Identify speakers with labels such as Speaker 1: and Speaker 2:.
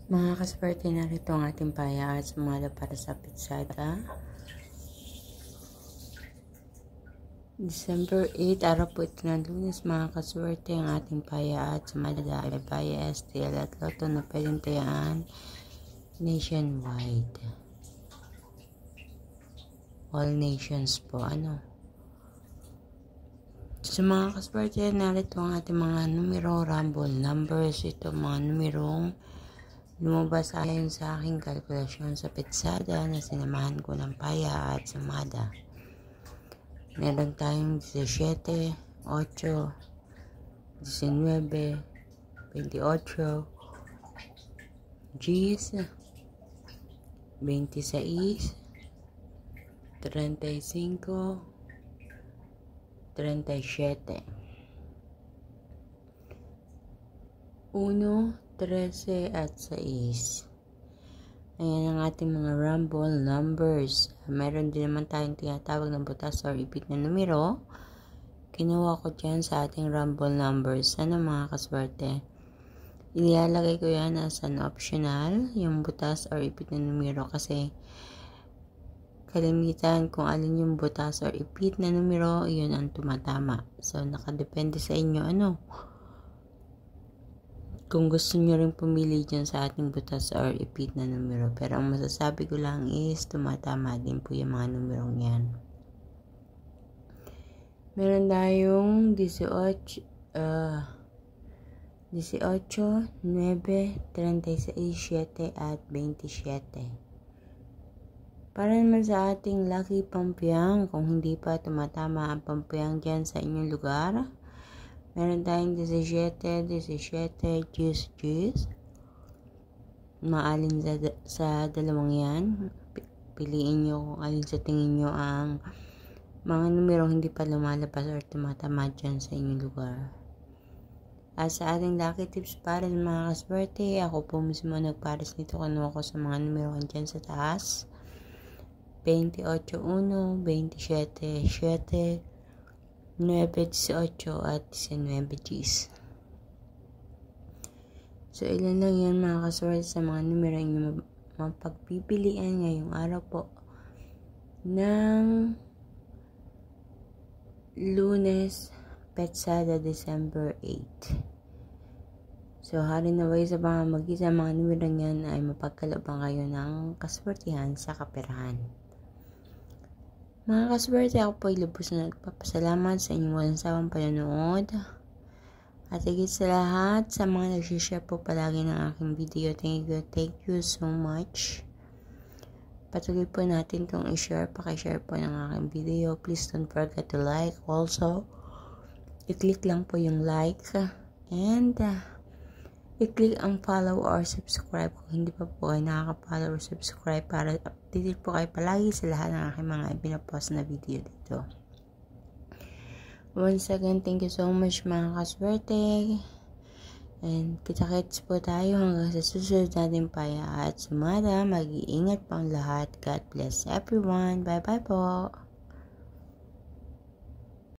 Speaker 1: Mga kaswerte, narito ang ating paya at sumala para sa pitsada. December 8, araw po ito ng Lunes, mga kaswerte. Ang ating paya at sumala ay paya STL at loto na pwedeng tayaan nationwide. All nations po, So mga kaswerte, narito ang ating mga numero, rumble numbers. Ito mga numerong lumabas ayon sa aking kalkulasyon sa petsada na sinamahan ko ng paya at sumada. Meron tayong 17, 8, 19, 28, 10, 26, 35, 37, 1, 13 at 6. Ayan ang ating mga rumble numbers. Meron din naman tayong tinatawag ng butas or ipit na numero. Kinuha ko dyan sa ating rumble numbers. Mga kaswerte? Ilalagay ko yan as an optional, yung butas or ipit na numero, kasi kalimitan kung alin yung butas or ipit na numero, yun ang tumatama. So, nakadepende sa inyo kung gusto nyo rin pumili dyan sa ating butas or ipit na numero. Pero ang masasabi ko lang is tumatama din po yung mga numerong yan. Meron tayong 18, 9, 36, 7 at 27. Para naman sa ating lucky pampiyang, kung hindi pa tumatama ang pampiyang dyan sa inyong lugar, meron tayong 17, 10. Maalin sa dalawang yan. Piliin nyo kung alin sa tingin nyo ang mga numerong hindi pa lumalabas or tumatama dyan sa inyong lugar. At sa ating lucky tips para sa mga kaswerte, ako po mismo nagpares nito. Kinuha ko sa mga numero dyan sa taas. 28, 1, 27, 7, 9, 18 at 19. So, ilan lang yan mga kaswerte sa mga numero yung mapagpipilian ngayong araw po ng Lunes, Petsada, December 8. So, hari na way sa mga mag-isa mga numero yan ay mapagkalabang kayo ng kaswertihan sa kaperahan. Mga kaswerte, ako po ay lubos na nagpapasalamat sa inyong walang sawang panonood. At higit sa lahat, sa mga nagsishare po palagi ng aking video, thank you so much. Patuloy po natin itong i-share, pakishare po ng aking video. Please don't forget to like. Also, i-click lang po yung like and i-click ang follow or subscribe kung hindi pa po kayo nakaka-follow or subscribe para updated po kayo palagi sa lahat ng aking mga pinapost na video dito. Once again, thank you so much mga kaswerte. And kita-kits po tayo hanggang sa susunod natin paya at sumada. Mag-iingat pang lahat. God bless everyone. Bye-bye po.